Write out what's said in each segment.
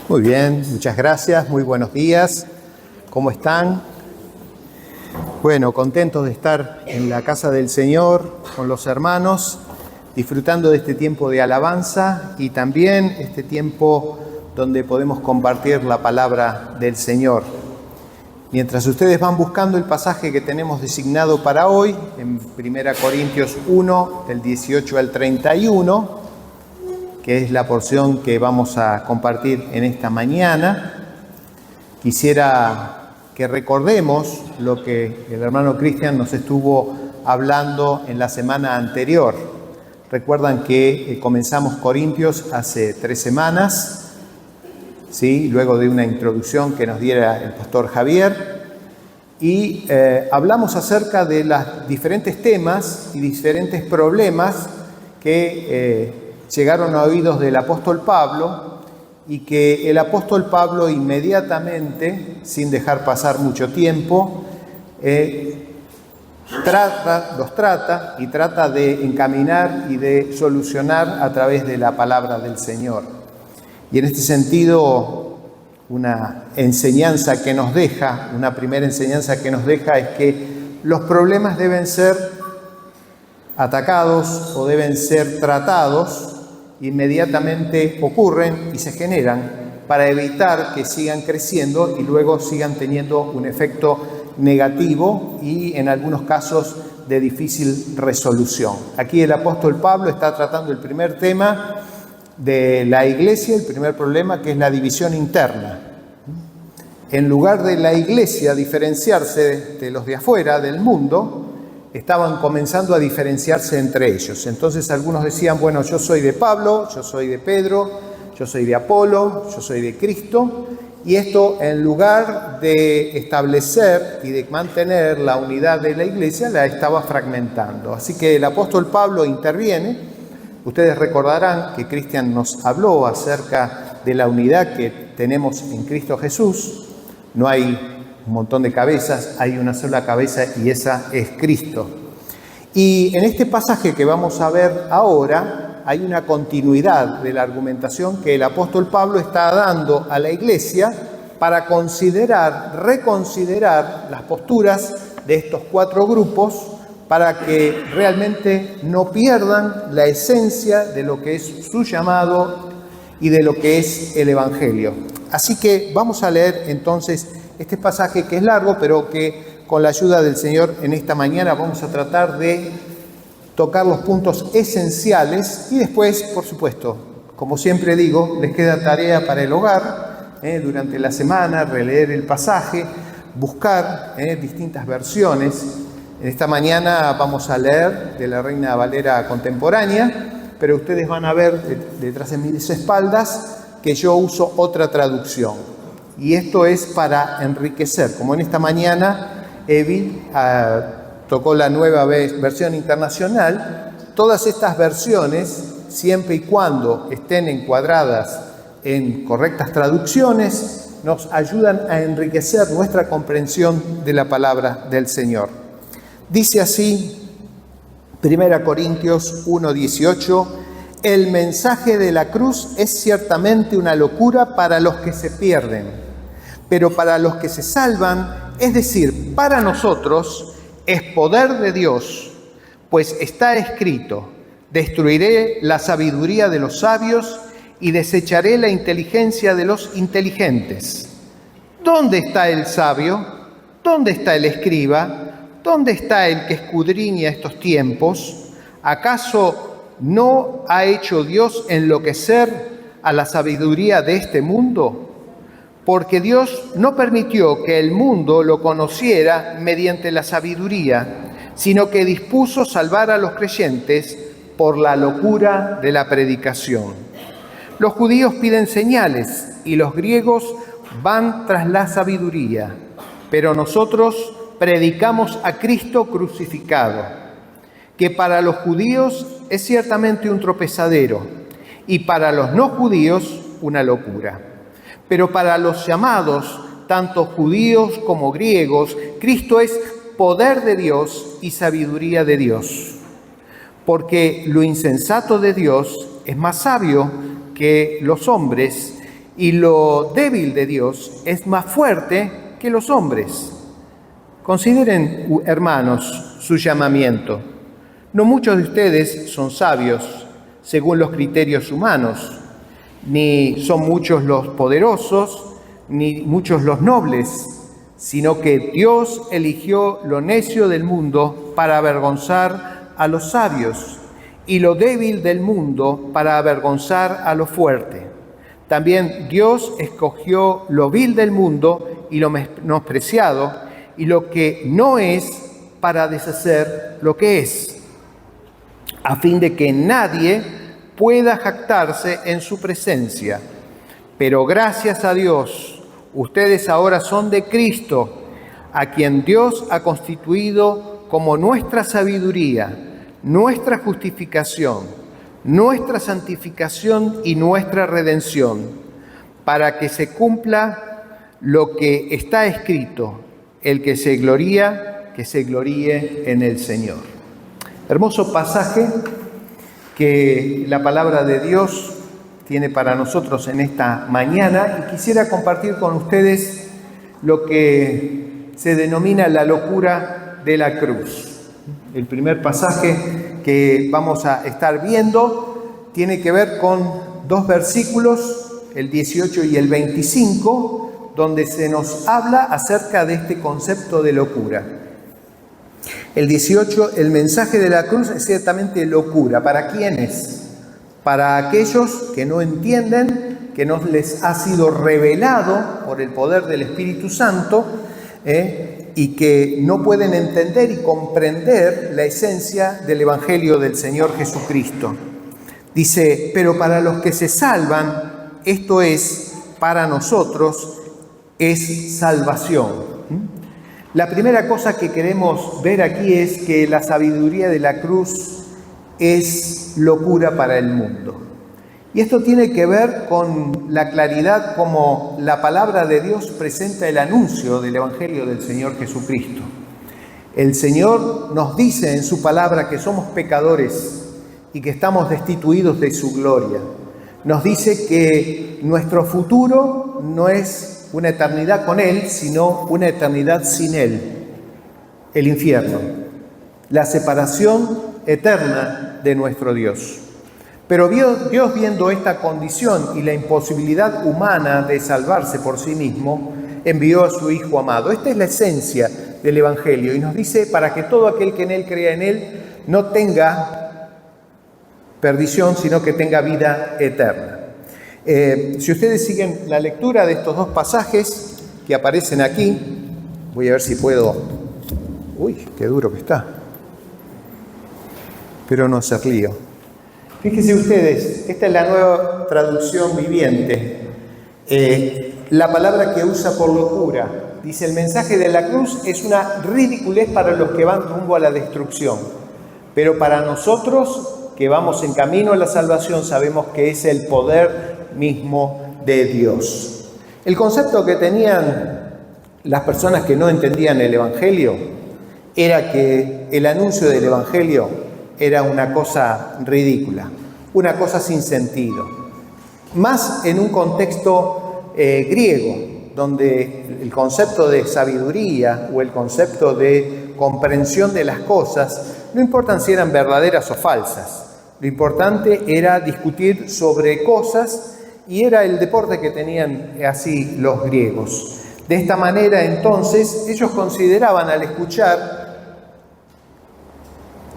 Muy bien, muchas gracias, muy buenos días. ¿Cómo están? Bueno, contentos de estar en la casa del Señor con los hermanos, disfrutando de este tiempo de alabanza y también este tiempo donde podemos compartir la palabra del Señor. Mientras ustedes van buscando el pasaje que tenemos designado para hoy, en 1 Corintios 1, del 18 al 31, que es la porción que vamos a compartir en esta mañana, quisiera que recordemos lo que el hermano Cristian nos estuvo hablando en la semana anterior. Recuerdan que comenzamos Corintios hace 3 semanas, ¿sí? Luego de una introducción que nos diera el pastor Javier, y hablamos acerca de los diferentes temas y diferentes problemas que llegaron a oídos del apóstol Pablo y que el apóstol Pablo inmediatamente, sin dejar pasar mucho tiempo, los trata de encaminar y de solucionar a través de la palabra del Señor. Y en este sentido, una enseñanza que nos deja, una primera enseñanza que nos deja es que los problemas deben ser atacados o deben ser tratados, inmediatamente ocurren y se generan para evitar que sigan creciendo y luego sigan teniendo un efecto negativo y en algunos casos de difícil resolución. Aquí el apóstol Pablo está tratando el primer tema de la iglesia, el primer problema, que es la división interna. En lugar de la iglesia diferenciarse de los de afuera, del mundo, estaban comenzando a diferenciarse entre ellos. Entonces algunos decían, bueno, yo soy de Pablo, yo soy de Pedro, yo soy de Apolo, yo soy de Cristo, y esto, en lugar de establecer y de mantener la unidad de la iglesia, la estaba fragmentando. Así que el apóstol Pablo interviene. Ustedes recordarán que Cristian nos habló acerca de la unidad que tenemos en Cristo Jesús. No hay un montón de cabezas, hay una sola cabeza y esa es Cristo. Y en este pasaje que vamos a ver ahora hay una continuidad de la argumentación que el apóstol Pablo está dando a la iglesia para reconsiderar las posturas de estos 4 grupos para que realmente no pierdan la esencia de lo que es su llamado y de lo que es el Evangelio. Así que vamos a leer entonces este pasaje que es largo, pero que con la ayuda del Señor en esta mañana vamos a tratar de tocar los puntos esenciales y después, por supuesto, como siempre digo, les queda tarea para el hogar, durante la semana, releer el pasaje, buscar distintas versiones. En esta mañana vamos a leer de la Reina Valera contemporánea, pero ustedes van a ver detrás de mis espaldas que yo uso otra traducción. Y esto es para enriquecer, como en esta mañana Evi tocó la nueva versión internacional. Todas estas versiones, siempre y cuando estén encuadradas en correctas traducciones, nos ayudan a enriquecer nuestra comprensión de la palabra del Señor. Dice así, 1 Corintios 1:18, el mensaje de la cruz es ciertamente una locura para los que se pierden, pero para los que se salvan, es decir, para nosotros, es poder de Dios, pues está escrito, destruiré la sabiduría de los sabios y desecharé la inteligencia de los inteligentes. ¿Dónde está el sabio? ¿Dónde está el escriba? ¿Dónde está el que escudriña estos tiempos? ¿Acaso no ha hecho Dios enloquecer a la sabiduría de este mundo? Porque Dios no permitió que el mundo lo conociera mediante la sabiduría, sino que dispuso salvar a los creyentes por la locura de la predicación. Los judíos piden señales y los griegos van tras la sabiduría, pero nosotros predicamos a Cristo crucificado, que para los judíos es ciertamente un tropezadero y para los no judíos una locura. Pero para los llamados, tanto judíos como griegos, Cristo es poder de Dios y sabiduría de Dios. porque lo insensato de Dios es más sabio que los hombres, y lo débil de Dios es más fuerte que los hombres. Consideren, hermanos, su llamamiento. No muchos de ustedes son sabios según los criterios humanos, ni son muchos los poderosos, ni muchos los nobles, sino que Dios eligió lo necio del mundo para avergonzar a los sabios, y lo débil del mundo para avergonzar a lo fuerte. También Dios escogió lo vil del mundo y lo menospreciado, y lo que no es, para deshacer lo que es, a fin de que nadie pueda jactarse en su presencia. Pero gracias a Dios, ustedes ahora son de Cristo, a quien Dios ha constituido como nuestra sabiduría, nuestra justificación, nuestra santificación y nuestra redención, para que se cumpla lo que está escrito: el que se gloríe en el Señor. Hermoso pasaje que la palabra de Dios tiene para nosotros en esta mañana, y quisiera compartir con ustedes lo que se denomina la locura de la cruz. El primer pasaje que vamos a estar viendo tiene que ver con dos versículos, el 18 y el 25, donde se nos habla acerca de este concepto de locura. El 18, el mensaje de la cruz es ciertamente locura. ¿Para quiénes? Para aquellos que no entienden, que no les ha sido revelado por el poder del Espíritu Santo, y que no pueden entender y comprender la esencia del Evangelio del Señor Jesucristo. Dice, pero para los que se salvan, esto es, para nosotros, es salvación. La primera cosa que queremos ver aquí es que la sabiduría de la cruz es locura para el mundo. Y esto tiene que ver con la claridad como la palabra de Dios presenta el anuncio del Evangelio del Señor Jesucristo. El Señor nos dice en su palabra que somos pecadores y que estamos destituidos de su gloria. Nos dice que nuestro futuro no es una eternidad con Él, sino una eternidad sin Él, el infierno, la separación eterna de nuestro Dios. Pero Dios, viendo esta condición y la imposibilidad humana de salvarse por sí mismo, envió a su Hijo amado. Esta es la esencia del Evangelio, y nos dice para que todo aquel que en Él crea en Él no tenga perdición, sino que tenga vida eterna. Si ustedes siguen la lectura de estos dos pasajes que aparecen aquí, voy a ver si puedo... Uy, qué duro que está. Pero no hacer lío. Fíjense ustedes, esta es la nueva traducción viviente. La palabra que usa por locura. Dice, el mensaje de la cruz es una ridiculez para los que van rumbo a la destrucción. Pero para nosotros, que vamos en camino a la salvación, sabemos que es el poder mismo de Dios. El concepto que tenían las personas que no entendían el Evangelio era que el anuncio del Evangelio era una cosa ridícula, una cosa sin sentido. Más en un contexto griego, donde el concepto de sabiduría o el concepto de comprensión de las cosas no importan si eran verdaderas o falsas. Lo importante era discutir sobre cosas, y era el deporte que tenían así los griegos. De esta manera, entonces, ellos consideraban, al escuchar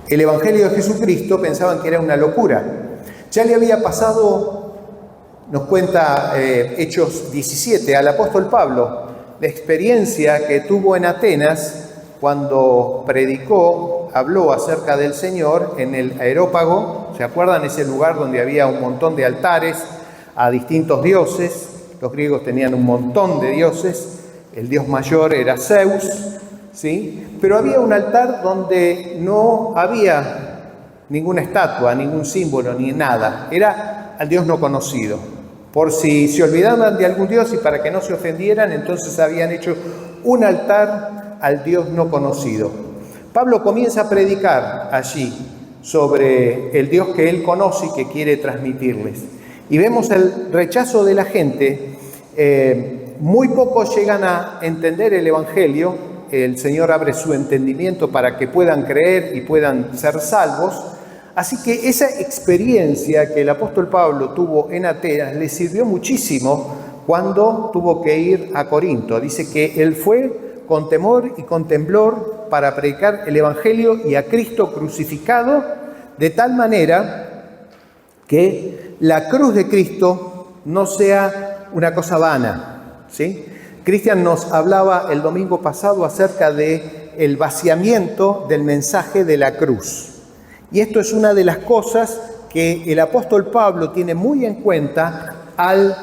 el Evangelio de Jesucristo, pensaban que era una locura. Ya le había pasado, nos cuenta Hechos 17, al apóstol Pablo, la experiencia que tuvo en Atenas cuando predicó, habló acerca del Señor en el Areópago. ¿Se acuerdan? Ese lugar donde había un montón de altares a distintos dioses. Los griegos tenían un montón de dioses. El dios mayor era Zeus, ¿sí? Pero había un altar donde no había ninguna estatua, ningún símbolo, ni nada. Era al dios no conocido. Por si se olvidaban de algún dios y para que no se ofendieran, entonces habían hecho un altar al dios no conocido. Pablo comienza a predicar allí sobre el Dios que él conoce y que quiere transmitirles. Y vemos el rechazo de la gente. Muy pocos llegan a entender el Evangelio. El Señor abre su entendimiento para que puedan creer y puedan ser salvos. Así que esa experiencia que el apóstol Pablo tuvo en Atenas le sirvió muchísimo cuando tuvo que ir a Corinto. Dice que él fue con temor y con temblor para predicar el Evangelio y a Cristo crucificado, de tal manera que la cruz de Cristo no sea una cosa vana, ¿sí? Cristian nos hablaba el domingo pasado acerca del vaciamiento del mensaje de la cruz. Y esto es una de las cosas que el apóstol Pablo tiene muy en cuenta al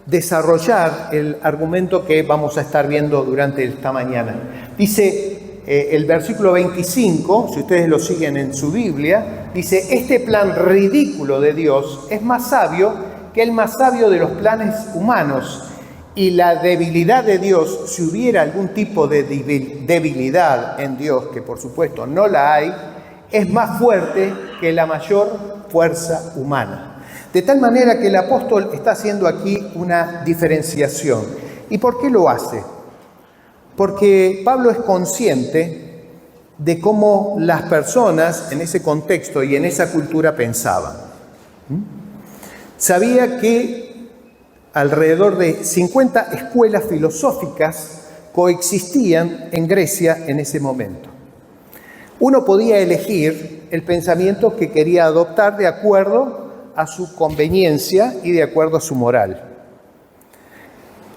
desarrollar el argumento que vamos a estar viendo durante esta mañana. Dice el versículo 25, si ustedes lo siguen en su Biblia, dice: este plan ridículo de Dios es más sabio que el más sabio de los planes humanos, y la debilidad de Dios, si hubiera algún tipo de debilidad en Dios, que por supuesto no la hay, es más fuerte que la mayor fuerza humana. De tal manera que el apóstol está haciendo aquí una diferenciación. ¿Y por qué lo hace? Porque Pablo es consciente de cómo las personas en ese contexto y en esa cultura pensaban. Sabía que alrededor de 50 escuelas filosóficas coexistían en Grecia en ese momento. Uno podía elegir el pensamiento que quería adoptar de acuerdo a su conveniencia y de acuerdo a su moral.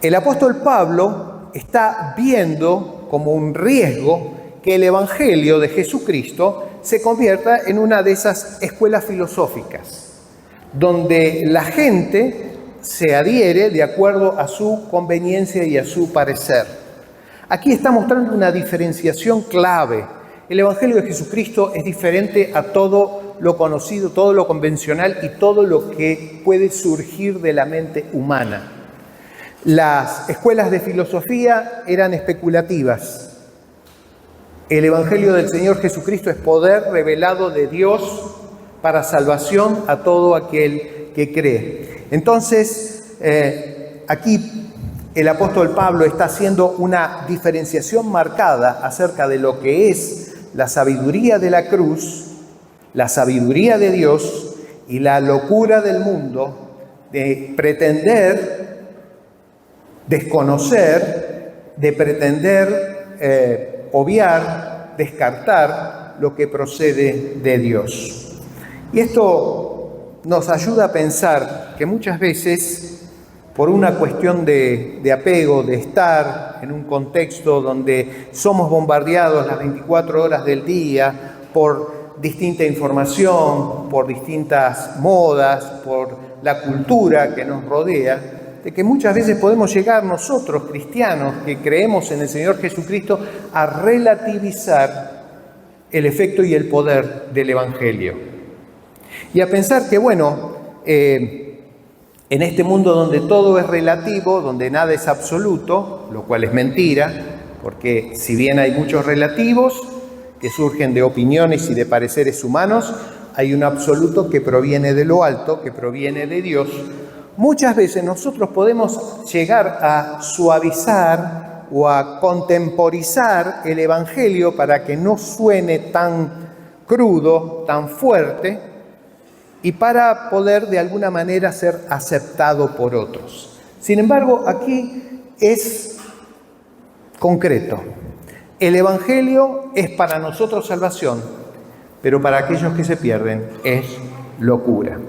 El apóstol Pablo está viendo como un riesgo que el Evangelio de Jesucristo se convierta en una de esas escuelas filosóficas, donde la gente se adhiere de acuerdo a su conveniencia y a su parecer. Aquí está mostrando una diferenciación clave. El Evangelio de Jesucristo es diferente a todo lo conocido, todo lo convencional y todo lo que puede surgir de la mente humana. Las escuelas de filosofía eran especulativas. El Evangelio del Señor Jesucristo es poder revelado de Dios para salvación a todo aquel que cree. Entonces, aquí el apóstol Pablo está haciendo una diferenciación marcada acerca de lo que es la sabiduría de la cruz, la sabiduría de Dios y la locura del mundo de pretender desconocer, de pretender obviar, descartar lo que procede de Dios. Y esto nos ayuda a pensar que muchas veces, por una cuestión de apego, de estar en un contexto donde somos bombardeados las 24 horas del día por distinta información, por distintas modas, por la cultura que nos rodea, de que muchas veces podemos llegar nosotros, cristianos, que creemos en el Señor Jesucristo, a relativizar el efecto y el poder del Evangelio. Y a pensar que, bueno, en este mundo donde todo es relativo, donde nada es absoluto, lo cual es mentira, porque si bien hay muchos relativos que surgen de opiniones y de pareceres humanos, hay un absoluto que proviene de lo alto, que proviene de Dios. Muchas veces nosotros podemos llegar a suavizar o a contemporizar el Evangelio para que no suene tan crudo, tan fuerte, y para poder de alguna manera ser aceptado por otros. Sin embargo, aquí es concreto. El Evangelio es para nosotros salvación, pero para aquellos que se pierden es locura.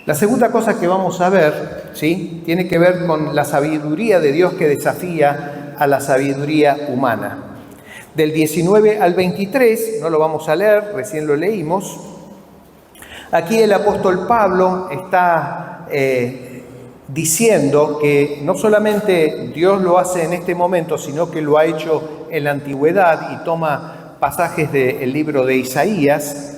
La segunda cosa que vamos a ver, ¿sí?, tiene que ver con la sabiduría de Dios que desafía a la sabiduría humana. Del 19 al 23, no lo vamos a leer, recién lo leímos. Aquí el apóstol Pablo está diciendo que no solamente Dios lo hace en este momento, sino que lo ha hecho en la antigüedad, y toma pasajes del libro de Isaías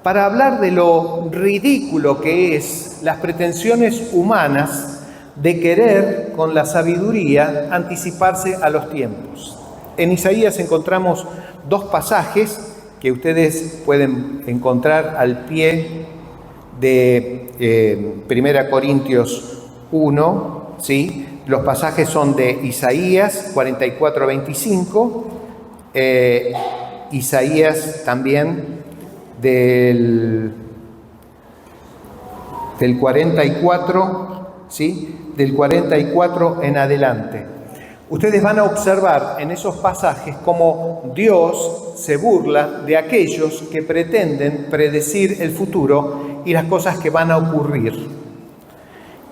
para hablar de lo ridículo que es las pretensiones humanas de querer con la sabiduría anticiparse a los tiempos. En Isaías encontramos dos pasajes que ustedes pueden encontrar al pie de 1 Corintios 1, ¿sí? Los pasajes son de Isaías 44-25, Isaías también del 44, ¿sí? Del 44 en adelante. Ustedes van a observar en esos pasajes cómo Dios se burla de aquellos que pretenden predecir el futuro y las cosas que van a ocurrir.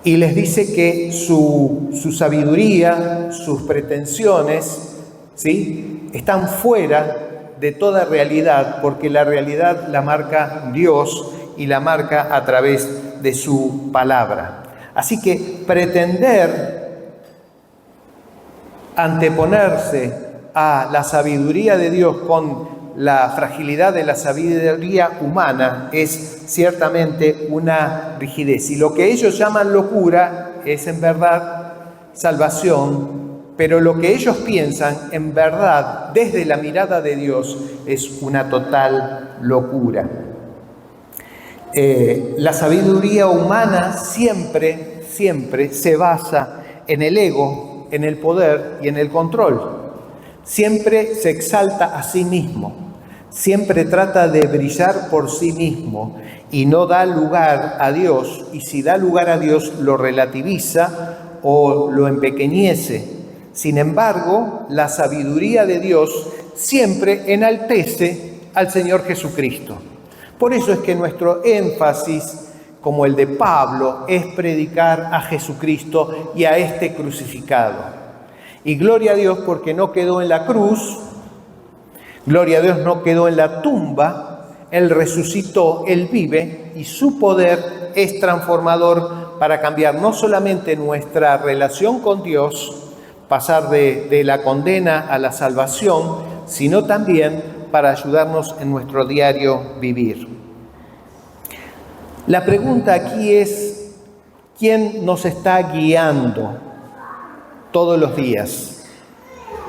Y les dice que su sabiduría, sus pretensiones, ¿sí?, están fuera de toda realidad, porque la realidad la marca Dios y la marca a través de su palabra. Así que pretender anteponerse a la sabiduría de Dios con la fragilidad de la sabiduría humana es ciertamente una rigidez. Y lo que ellos llaman locura es en verdad salvación, pero lo que ellos piensan en verdad desde la mirada de Dios es una total locura. La sabiduría humana siempre se basa en el ego, en el poder y en el control. Siempre se exalta a sí mismo, siempre trata de brillar por sí mismo y no da lugar a Dios, y si da lugar a Dios lo relativiza o lo empequeñece. Sin embargo, la sabiduría de Dios siempre enaltece al Señor Jesucristo. Por eso es que nuestro énfasis, como el de Pablo, es predicar a Jesucristo y a este crucificado. Y gloria a Dios porque no quedó en la cruz, gloria a Dios no quedó en la tumba, Él resucitó, Él vive y su poder es transformador para cambiar no solamente nuestra relación con Dios, pasar de la condena a la salvación, sino también para ayudarnos en nuestro diario vivir. La pregunta aquí es, ¿quién nos está guiando todos los días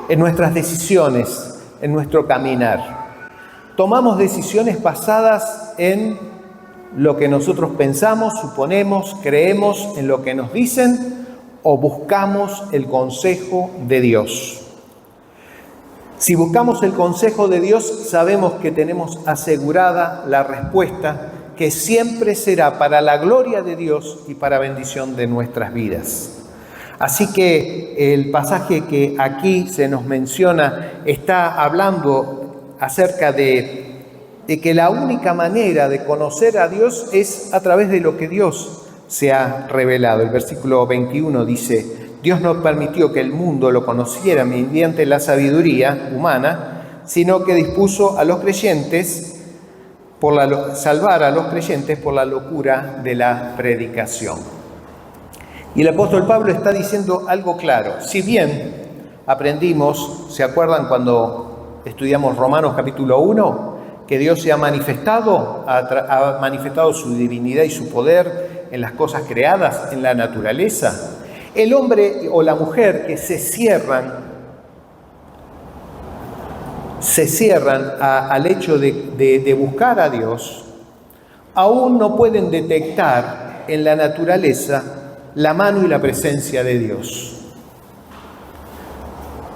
en nuestras decisiones, en nuestro caminar? Tomamos decisiones basadas en lo que nosotros pensamos, suponemos, creemos, en lo que nos dicen, o buscamos el consejo de Dios. Si buscamos el consejo de Dios, sabemos que tenemos asegurada la respuesta, que siempre será para la gloria de Dios y para bendición de nuestras vidas. Así que el pasaje que aquí se nos menciona está hablando acerca de que la única manera de conocer a Dios es a través de lo que Dios se ha revelado. El versículo 21 dice: Dios no permitió que el mundo lo conociera mediante la sabiduría humana, sino que dispuso a los creyentes salvar a los creyentes por la locura de la predicación. Y el apóstol Pablo está diciendo algo claro. Si bien aprendimos, ¿se acuerdan cuando estudiamos Romanos capítulo 1? Que Dios se ha manifestado su divinidad y su poder en las cosas creadas, en la naturaleza. El hombre o la mujer que se cierran al hecho de buscar a Dios, aún no pueden detectar en la naturaleza la mano y la presencia de Dios.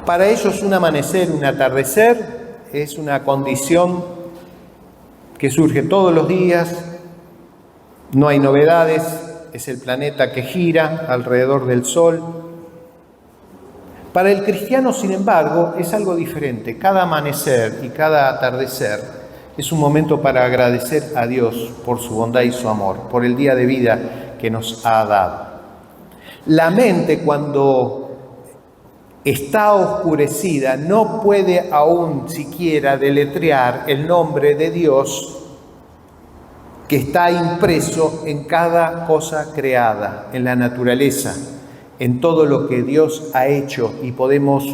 Para ellos un amanecer, un atardecer, es una condición que surge todos los días, no hay novedades, es el planeta que gira alrededor del Sol. Para el cristiano, sin embargo, es algo diferente. Cada amanecer y cada atardecer es un momento para agradecer a Dios por su bondad y su amor, por el día de vida que nos ha dado. La mente, cuando está oscurecida, no puede aún siquiera deletrear el nombre de Dios que está impreso en cada cosa creada, en la naturaleza, en todo lo que Dios ha hecho, y podemos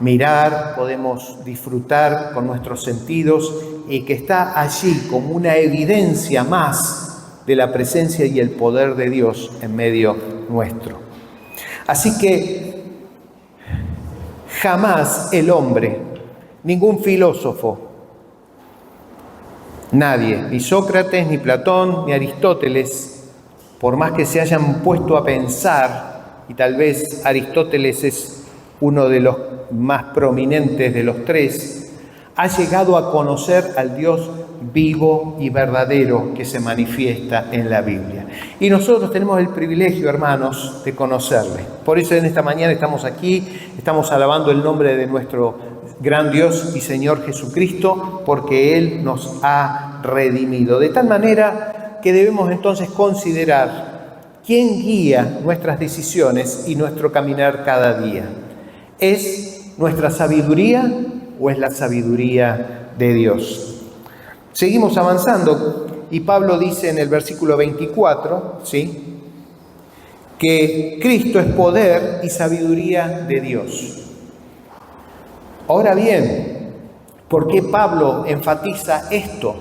mirar, podemos disfrutar con nuestros sentidos, y que está allí como una evidencia más de la presencia y el poder de Dios en medio nuestro. Así que jamás el hombre, ningún filósofo, Nadie, ni Sócrates, ni Platón, ni Aristóteles, por más que se hayan puesto a pensar, y tal vez Aristóteles es uno de los más prominentes de los tres, ha llegado a conocer al Dios vivo y verdadero que se manifiesta en la Biblia. Y nosotros tenemos el privilegio, hermanos, de conocerle. Por eso en esta mañana estamos aquí, estamos alabando el nombre de nuestro gran Dios y Señor Jesucristo, porque Él nos ha redimido. De tal manera que debemos entonces considerar quién guía nuestras decisiones y nuestro caminar cada día. ¿Es nuestra sabiduría o es la sabiduría de Dios? Seguimos avanzando y Pablo dice en el versículo 24, ¿sí?, que Cristo es poder y sabiduría de Dios. Ahora bien, ¿por qué Pablo enfatiza esto?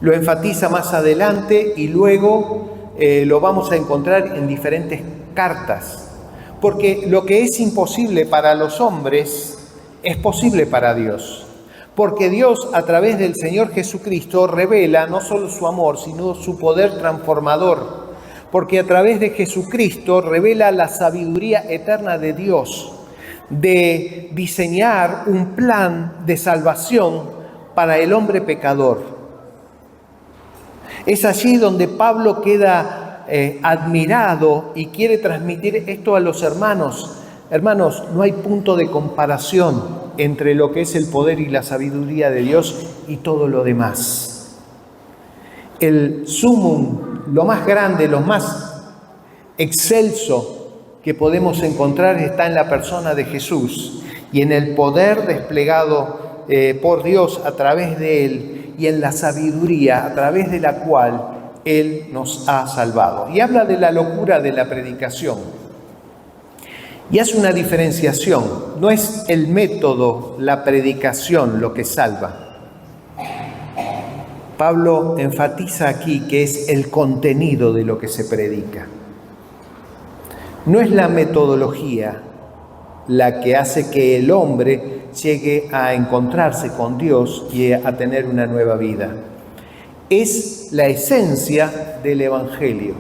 Lo enfatiza más adelante y luego lo vamos a encontrar en diferentes cartas. Porque lo que es imposible para los hombres es posible para Dios. Porque Dios, a través del Señor Jesucristo, revela no solo su amor, sino su poder transformador. Porque a través de Jesucristo revela la sabiduría eterna de Dios, de diseñar un plan de salvación para el hombre pecador. Es allí donde Pablo queda admirado y quiere transmitir esto a los hermanos. Hermanos, no hay punto de comparación entre lo que es el poder y la sabiduría de Dios y todo lo demás. El sumum, lo más grande, lo más excelso que podemos encontrar está en la persona de Jesús y en el poder desplegado por Dios a través de Él y en la sabiduría a través de la cual Él nos ha salvado. Y habla de la locura de la predicación. Y hace una diferenciación. No es el método, la predicación lo que salva. Pablo enfatiza aquí que es el contenido de lo que se predica. No es la metodología la que hace que el hombre llegue a encontrarse con Dios y a tener una nueva vida. Es la esencia del Evangelio.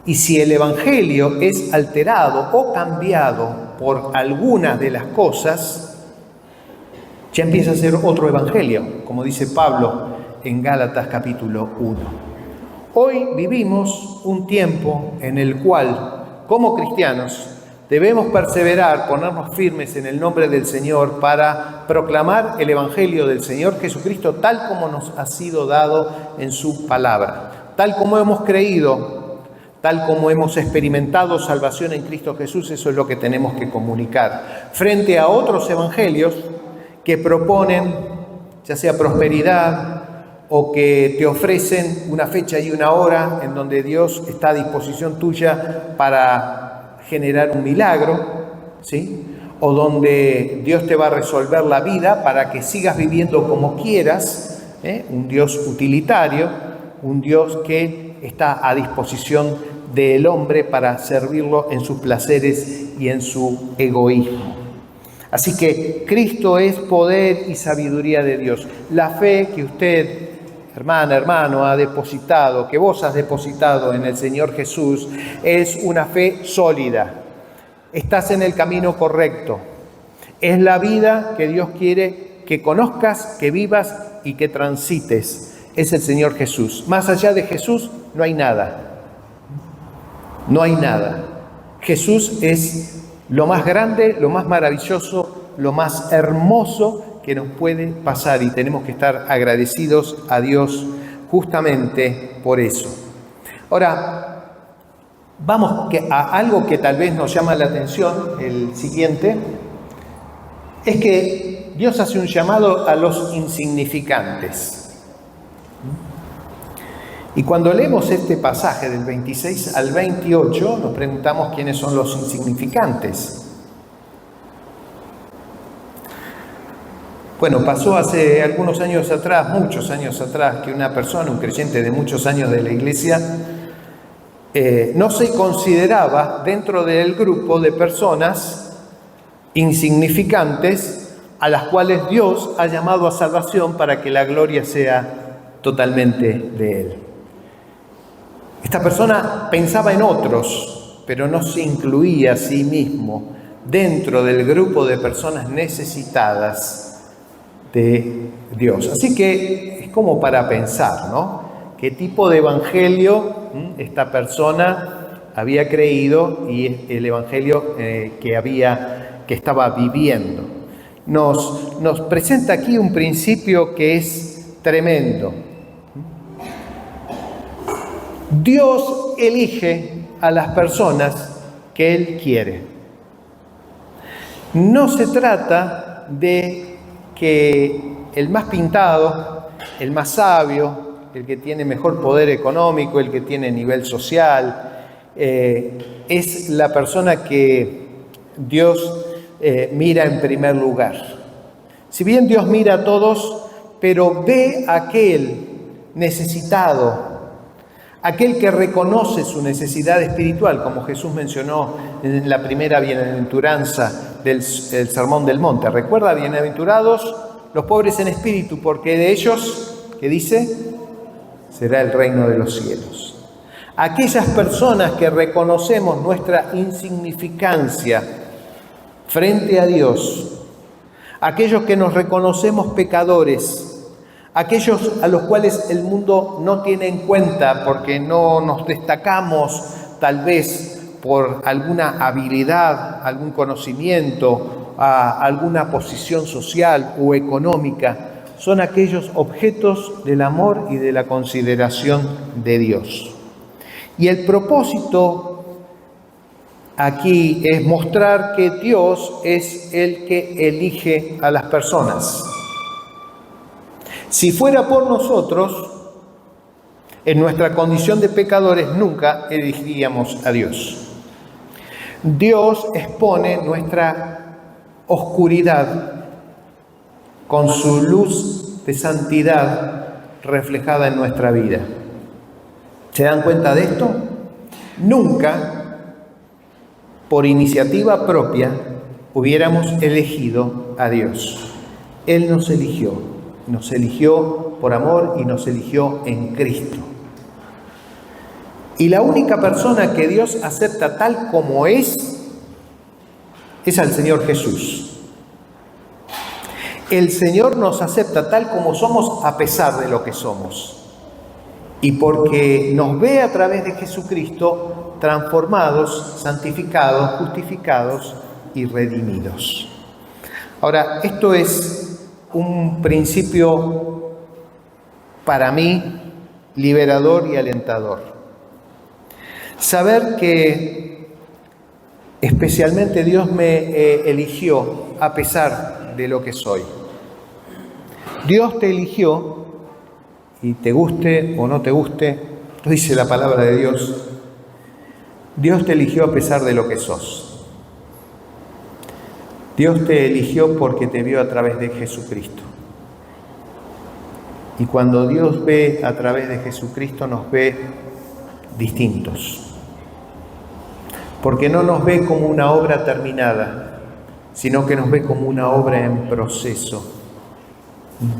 Y si el Evangelio es alterado o cambiado por algunas de las cosas, ya empieza a ser otro Evangelio, como dice Pablo en Gálatas capítulo 1. Hoy vivimos un tiempo en el cual, como cristianos, debemos perseverar, ponernos firmes en el nombre del Señor para proclamar el Evangelio del Señor Jesucristo tal como nos ha sido dado en su palabra, tal como hemos creído, tal como hemos experimentado salvación en Cristo Jesús. Eso es lo que tenemos que comunicar frente a otros evangelios que proponen ya sea prosperidad o que te ofrecen una fecha y una hora en donde Dios está a disposición tuya para generar un milagro, ¿sí? O donde Dios te va a resolver la vida para que sigas viviendo como quieras, un Dios utilitario, un Dios que está a disposición del hombre para servirlo en sus placeres y en su egoísmo. Así que Cristo es poder y sabiduría de Dios. La fe que usted, hermana, hermano, ha depositado, que vos has depositado en el Señor Jesús, es una fe sólida. Estás en el camino correcto. Es la vida que Dios quiere que conozcas, que vivas y que transites. Es el Señor Jesús. Más allá de Jesús no hay nada. No hay nada. Jesús es lo más grande, lo más maravilloso, lo más hermoso que nos puede pasar y tenemos que estar agradecidos a Dios justamente por eso. Ahora, vamos a algo que tal vez nos llama la atención, el siguiente, es que Dios hace un llamado a los insignificantes. Y cuando leemos este pasaje del 26 al 28, nos preguntamos quiénes son los insignificantes. Bueno, pasó hace algunos años atrás, muchos años atrás, que una persona, un creyente de muchos años de la iglesia, no se consideraba dentro del grupo de personas insignificantes a las cuales Dios ha llamado a salvación para que la gloria sea totalmente de Él. Esta persona pensaba en otros, pero no se incluía a sí mismo dentro del grupo de personas necesitadas de Dios. Así que es como para pensar, ¿no? ¿Qué tipo de evangelio esta persona había creído y el evangelio que estaba viviendo? Nos presenta aquí un principio que es tremendo. Dios elige a las personas que Él quiere. No se trata de que el más pintado, el más sabio, el que tiene mejor poder económico, el que tiene nivel social, es la persona que Dios mira en primer lugar. Si bien Dios mira a todos, pero ve a aquel necesitado, aquel que reconoce su necesidad espiritual, como Jesús mencionó en la primera bienaventuranza del Sermón del Monte. ¿Recuerda? Bienaventurados los pobres en espíritu, porque de ellos, ¿qué dice? Será el reino de los cielos. Aquellas personas que reconocemos nuestra insignificancia frente a Dios, aquellos que nos reconocemos pecadores, aquellos a los cuales el mundo no tiene en cuenta porque no nos destacamos tal vez por alguna habilidad, algún conocimiento, alguna posición social o económica, son aquellos objetos del amor y de la consideración de Dios. Y el propósito aquí es mostrar que Dios es el que elige a las personas. Si fuera por nosotros, en nuestra condición de pecadores nunca elegiríamos a Dios. Dios expone nuestra oscuridad con su luz de santidad reflejada en nuestra vida. ¿Se dan cuenta de esto? Nunca, por iniciativa propia, hubiéramos elegido a Dios. Él nos eligió por amor y nos eligió en Cristo. Y la única persona que Dios acepta tal como es al Señor Jesús. El Señor nos acepta tal como somos a pesar de lo que somos. Y porque nos ve a través de Jesucristo transformados, santificados, justificados y redimidos. Ahora, esto es un principio para mí liberador y alentador. Saber que especialmente Dios me eligió a pesar de lo que soy. Dios te eligió y te guste o no te guste, lo dice la palabra de Dios, Dios te eligió a pesar de lo que sos. Dios te eligió porque te vio a través de Jesucristo. Y cuando Dios ve a través de Jesucristo, nos ve distintos. Porque no nos ve como una obra terminada, sino que nos ve como una obra en proceso,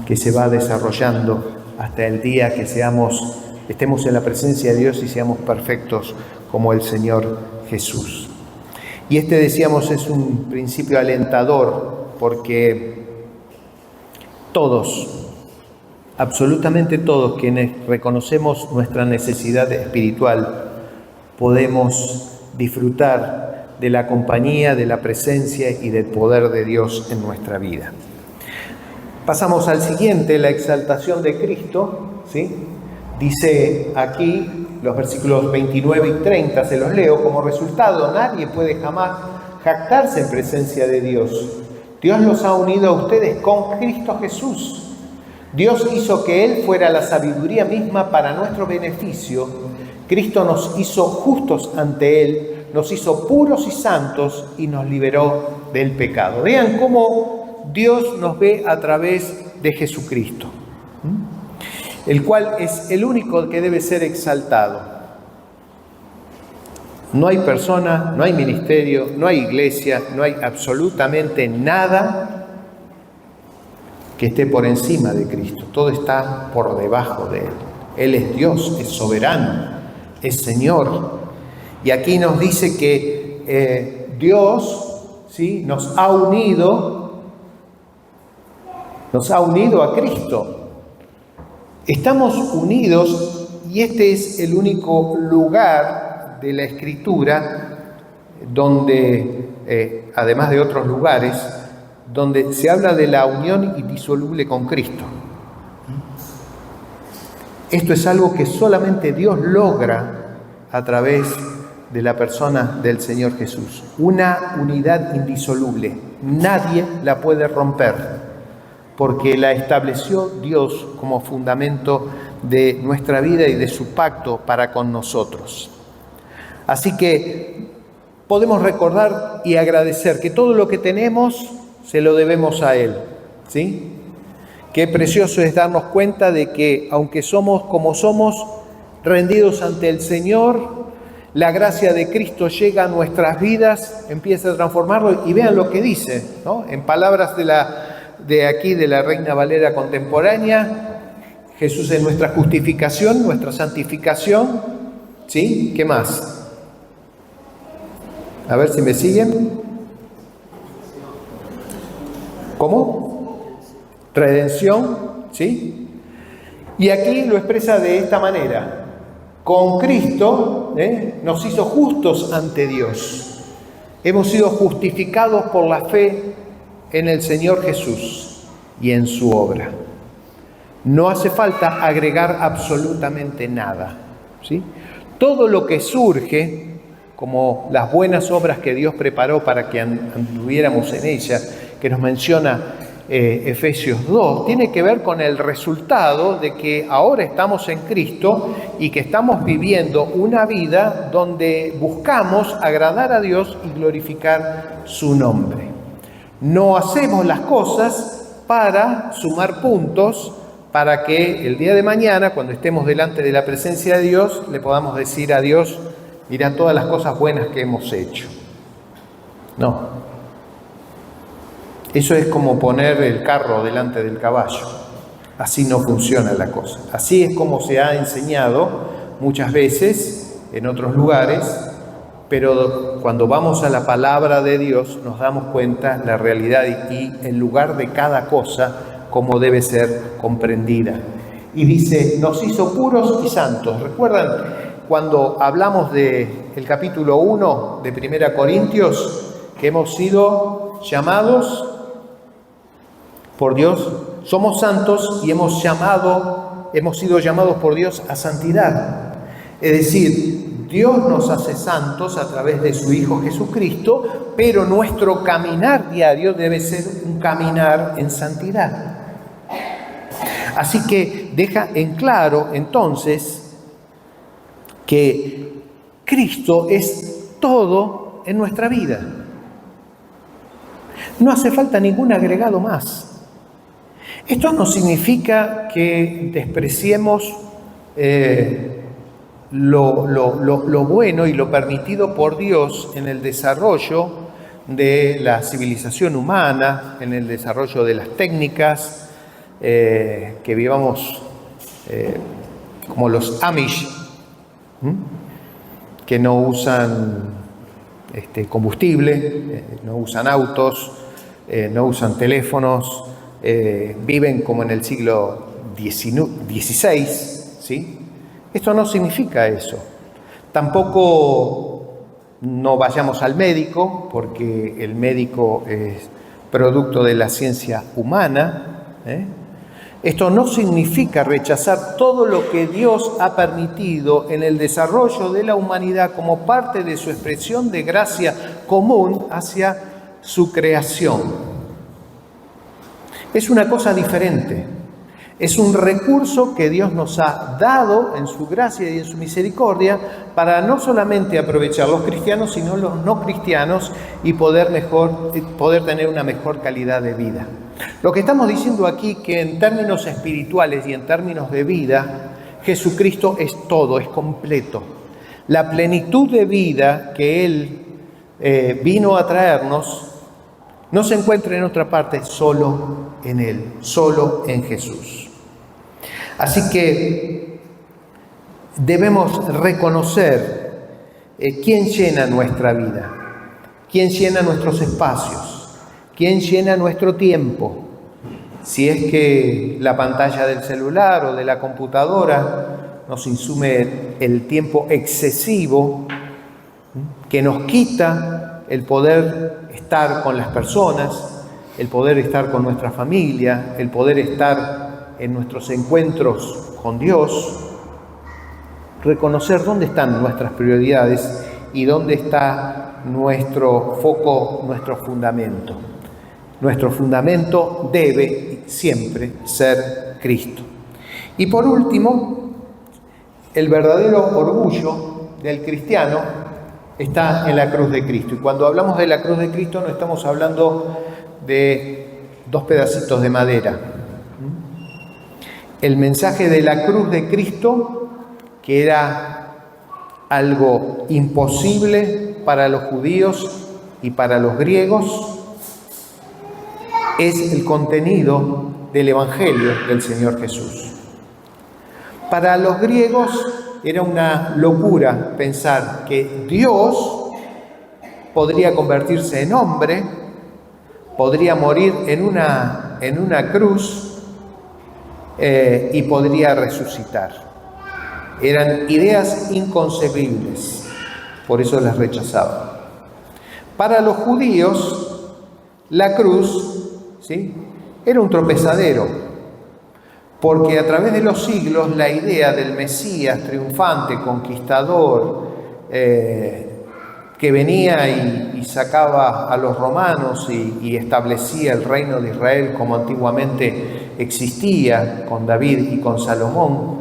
que se va desarrollando hasta el día que estemos en la presencia de Dios y seamos perfectos como el Señor Jesús. Y decíamos, es un principio alentador, porque todos, absolutamente todos quienes reconocemos nuestra necesidad espiritual, podemos disfrutar de la compañía, de la presencia y del poder de Dios en nuestra vida. Pasamos al siguiente, la exaltación de Cristo, ¿sí? Dice aquí los versículos 29 y 30, se los leo: como resultado, nadie puede jamás jactarse en presencia de Dios. Dios los ha unido a ustedes con Cristo Jesús. Dios hizo que Él fuera la sabiduría misma para nuestro beneficio. Cristo nos hizo justos ante Él, nos hizo puros y santos y nos liberó del pecado. Vean cómo Dios nos ve a través de Jesucristo, el cual es el único que debe ser exaltado. No hay persona, no hay ministerio, no hay iglesia, no hay absolutamente nada que esté por encima de Cristo. Todo está por debajo de Él. Él es Dios, es soberano, es Señor. Y aquí nos dice que Dios, ¿sí?, nos ha unido a Cristo. Estamos unidos, y este es el único lugar de la Escritura donde, además de otros lugares, donde se habla de la unión indisoluble con Cristo. Esto es algo que solamente Dios logra a través de la persona del Señor Jesús. Una unidad indisoluble. Nadie la puede romper, porque la estableció Dios como fundamento de nuestra vida y de su pacto para con nosotros. Así que podemos recordar y agradecer que todo lo que tenemos se lo debemos a Él, ¿sí? Qué precioso es darnos cuenta de que, aunque somos como somos, rendidos ante el Señor, la gracia de Cristo llega a nuestras vidas, empieza a transformarlo, y vean lo que dice, ¿no? En palabras de aquí, de la Reina Valera contemporánea, Jesús es nuestra justificación, nuestra santificación, ¿sí? ¿Qué más? A ver si me siguen. ¿Cómo? Redención, ¿sí? Y aquí lo expresa de esta manera. Con Cristo nos hizo justos ante Dios. Hemos sido justificados por la fe en el Señor Jesús y en su obra. No hace falta agregar absolutamente nada, ¿sí? Todo lo que surge, como las buenas obras que Dios preparó para que anduviéramos en ellas, que nos menciona Efesios 2, tiene que ver con el resultado de que ahora estamos en Cristo y que estamos viviendo una vida donde buscamos agradar a Dios y glorificar su nombre. No hacemos las cosas para sumar puntos, para que el día de mañana, cuando estemos delante de la presencia de Dios, le podamos decir a Dios: mirá todas las cosas buenas que hemos hecho. No. Eso es como poner el carro delante del caballo. Así no funciona la cosa. Así es como se ha enseñado muchas veces en otros lugares, pero cuando vamos a la palabra de Dios nos damos cuenta la realidad y el lugar de cada cosa, cómo debe ser comprendida. Y dice, nos hizo puros y santos. ¿Recuerdan cuando hablamos del capítulo 1 de 1 Corintios, que hemos sido llamados por Dios? Somos santos y hemos sido llamados por Dios a santidad. Es decir, Dios nos hace santos a través de su Hijo Jesucristo, pero nuestro caminar diario debe ser un caminar en santidad. Así que deja en claro entonces que Cristo es todo en nuestra vida. No hace falta ningún agregado más. Esto no significa que despreciemos lo bueno y lo permitido por Dios en el desarrollo de la civilización humana, en el desarrollo de las técnicas, que vivamos como los Amish, que no usan combustible, no usan autos, no usan teléfonos, viven como en el siglo XVI, ¿sí? Esto no significa eso. Tampoco no vayamos al médico, porque el médico es producto de la ciencia humana. Esto no significa rechazar todo lo que Dios ha permitido en el desarrollo de la humanidad como parte de su expresión de gracia común hacia su creación. Es una cosa diferente. Es un recurso que Dios nos ha dado en su gracia y en su misericordia para no solamente aprovechar los cristianos, sino los no cristianos y poder tener una mejor calidad de vida. Lo que estamos diciendo aquí, que en términos espirituales y en términos de vida, Jesucristo es todo, es completo. La plenitud de vida que Él vino a traernos No se encuentra en otra parte, solo en Él, solo en Jesús. Así que debemos reconocer quién llena nuestra vida, quién llena nuestros espacios, quién llena nuestro tiempo. Si es que la pantalla del celular o de la computadora nos insume el tiempo excesivo que nos quita el poder estar con las personas, el poder estar con nuestra familia, el poder estar en nuestros encuentros con Dios, reconocer dónde están nuestras prioridades y dónde está nuestro foco, nuestro fundamento. Nuestro fundamento debe siempre ser Cristo. Y por último, el verdadero orgullo del cristiano está en la cruz de Cristo. Y cuando hablamos de la cruz de Cristo no estamos hablando de dos pedacitos de madera. El mensaje de la cruz de Cristo, que era algo imposible para los judíos y para los griegos, es el contenido del Evangelio del Señor Jesús. Para los griegos era una locura pensar que Dios podría convertirse en hombre, podría morir en una cruz y podría resucitar. Eran ideas inconcebibles, por eso las rechazaban. Para los judíos, la cruz, ¿sí?, era un tropezadero, porque a través de los siglos la idea del Mesías triunfante, conquistador, que venía y sacaba a los romanos y establecía el reino de Israel como antiguamente existía con David y con Salomón,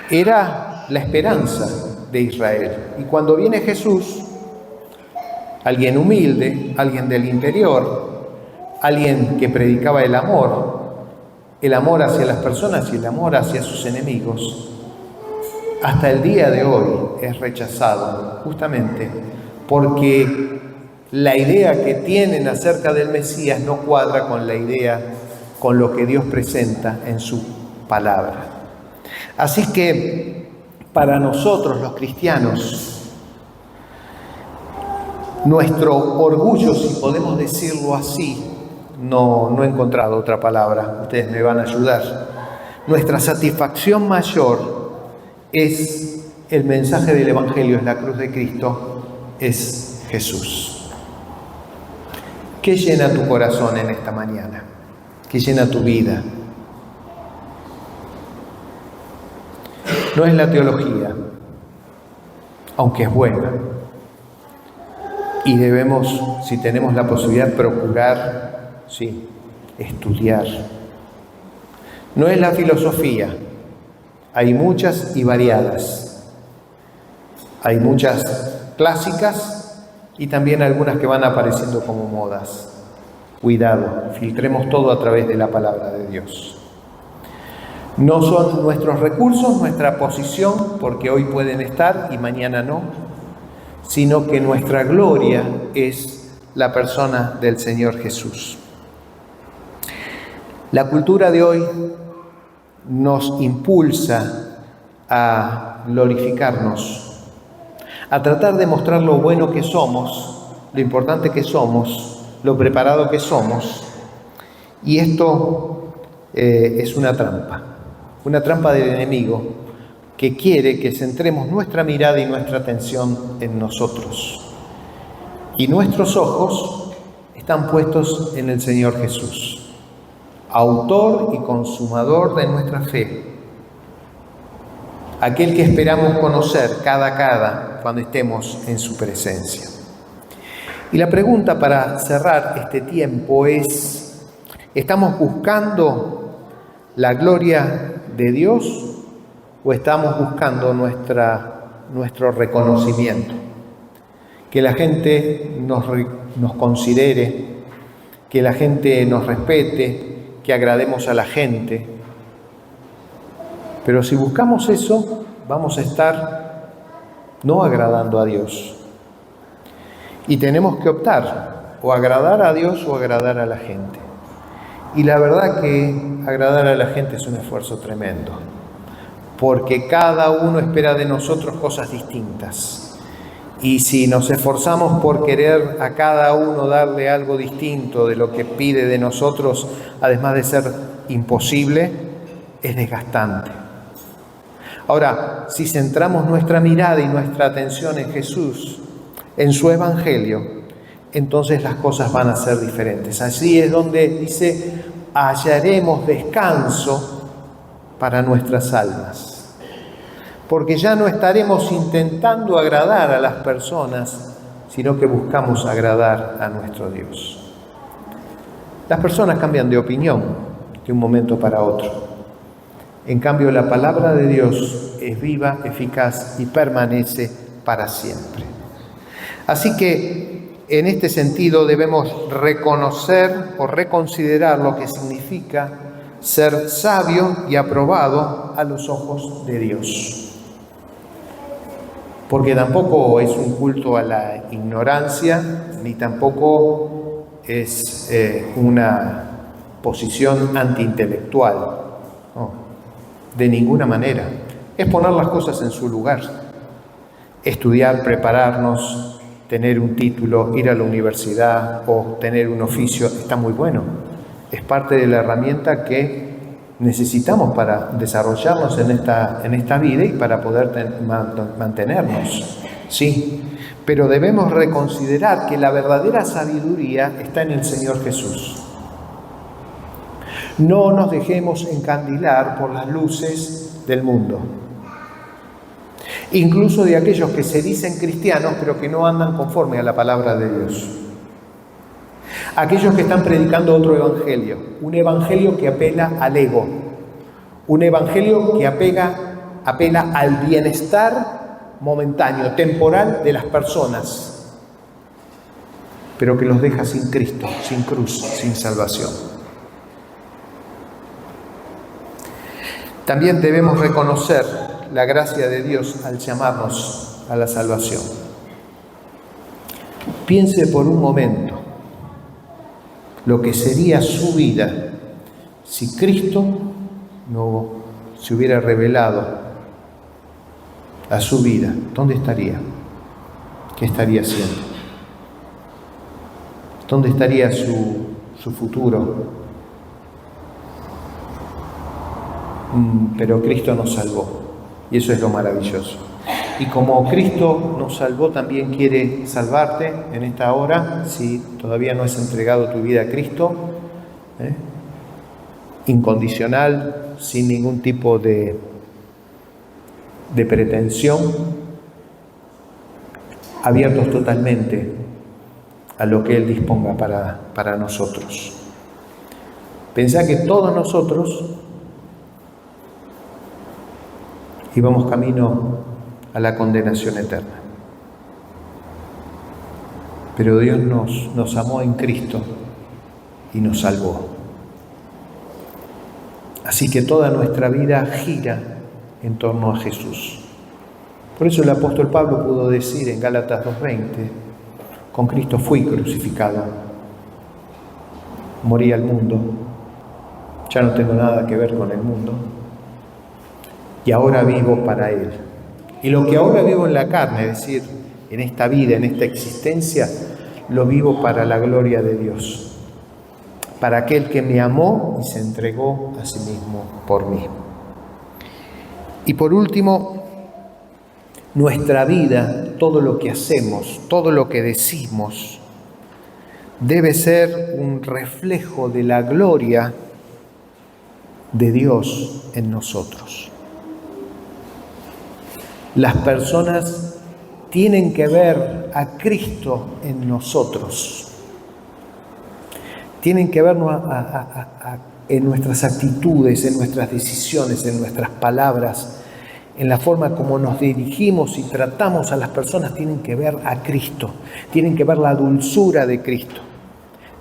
era la esperanza de Israel. Y cuando viene Jesús, alguien humilde, alguien del interior, alguien que predicaba el amor hacia las personas y el amor hacia sus enemigos, hasta el día de hoy es rechazado, justamente porque la idea que tienen acerca del Mesías no cuadra con la idea, con lo que Dios presenta en su palabra. Así que para nosotros los cristianos, nuestro orgullo, si podemos decirlo así, no he encontrado otra palabra, ustedes me van a ayudar. Nuestra satisfacción mayor es el mensaje del Evangelio, es la cruz de Cristo, es Jesús. ¿Qué llena tu corazón en esta mañana? ¿Qué llena tu vida? No es la teología, aunque es buena. Y debemos, si tenemos la posibilidad, procurar, sí, estudiar. No es la filosofía. Hay muchas y variadas. Hay muchas clásicas y también algunas que van apareciendo como modas. Cuidado, filtremos todo a través de la palabra de Dios. No son nuestros recursos, nuestra posición, porque hoy pueden estar y mañana no, sino que nuestra gloria es la persona del Señor Jesús. La cultura de hoy nos impulsa a glorificarnos, a tratar de mostrar lo bueno que somos, lo importante que somos, lo preparado que somos, y esto es una trampa del enemigo que quiere que centremos nuestra mirada y nuestra atención en nosotros. Y nuestros ojos están puestos en el Señor Jesús, autor y consumador de nuestra fe, aquel que esperamos conocer cada cuando estemos en su presencia. Y la pregunta para cerrar este tiempo es: ¿estamos buscando la gloria de Dios o estamos buscando nuestro reconocimiento? Que la gente nos considere, que la gente nos respete, que agrademos a la gente. Pero si buscamos eso, vamos a estar no agradando a Dios. Y tenemos que optar, o agradar a Dios o agradar a la gente. Y la verdad que agradar a la gente es un esfuerzo tremendo, porque cada uno espera de nosotros cosas distintas. Y si nos esforzamos por querer a cada uno darle algo distinto de lo que pide de nosotros, además de ser imposible, es desgastante. Ahora, si centramos nuestra mirada y nuestra atención en Jesús, en su Evangelio, entonces las cosas van a ser diferentes. Así es donde dice, hallaremos descanso para nuestras almas. Porque ya no estaremos intentando agradar a las personas, sino que buscamos agradar a nuestro Dios. Las personas cambian de opinión de un momento para otro. En cambio, la palabra de Dios es viva, eficaz y permanece para siempre. Así que, en este sentido, debemos reconocer o reconsiderar lo que significa ser sabio y aprobado a los ojos de Dios. Porque tampoco es un culto a la ignorancia, ni tampoco es una posición antiintelectual. No, de ninguna manera. Es poner las cosas en su lugar. Estudiar, prepararnos, tener un título, ir a la universidad o tener un oficio, está muy bueno. Es parte de la herramienta que necesitamos para desarrollarnos en esta vida y para poder mantenernos. Sí, pero debemos reconsiderar que la verdadera sabiduría está en el Señor Jesús. No nos dejemos encandilar por las luces del mundo, incluso de aquellos que se dicen cristianos pero que no andan conforme a la palabra de Dios. Aquellos que están predicando otro evangelio, un evangelio que apela al ego, un evangelio que apela al bienestar momentáneo, temporal de las personas, pero que los deja sin Cristo, sin cruz, sin salvación. También debemos reconocer la gracia de Dios al llamarnos a la salvación. Piense por un momento lo que sería su vida si Cristo no se hubiera revelado a su vida. ¿Dónde estaría? ¿Qué estaría haciendo? ¿Dónde estaría su futuro? Pero Cristo nos salvó, y eso es lo maravilloso. Y como Cristo nos salvó, también quiere salvarte en esta hora, si todavía no has entregado tu vida a Cristo, incondicional, sin ningún tipo de pretensión, abiertos totalmente a lo que Él disponga para nosotros. Pensá que todos nosotros íbamos camino a la condenación eterna. Pero Dios nos amó en Cristo y nos salvó. Así que toda nuestra vida gira en torno a Jesús. Por eso el apóstol Pablo pudo decir en Gálatas 2:20, con Cristo fui crucificado, morí al mundo, ya no tengo nada que ver con el mundo, y ahora vivo para Él. Y lo que ahora vivo en la carne, es decir, en esta vida, en esta existencia, lo vivo para la gloria de Dios, para aquel que me amó y se entregó a sí mismo por mí. Y por último, nuestra vida, todo lo que hacemos, todo lo que decimos, debe ser un reflejo de la gloria de Dios en nosotros. Las personas tienen que ver a Cristo en nosotros. Tienen que vernos en nuestras actitudes, en nuestras decisiones, en nuestras palabras, en la forma como nos dirigimos y tratamos a las personas. Tienen que ver a Cristo, tienen que ver la dulzura de Cristo,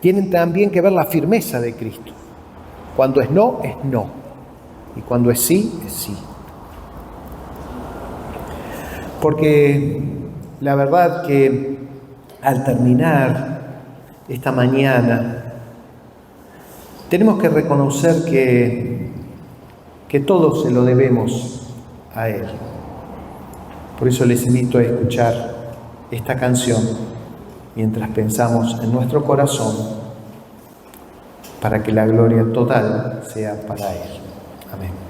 tienen también que ver la firmeza de Cristo. Cuando es no, y cuando es sí, es sí. Porque la verdad que al terminar esta mañana, tenemos que reconocer que todo se lo debemos a Él. Por eso les invito a escuchar esta canción mientras pensamos en nuestro corazón, para que la gloria total sea para Él. Amén.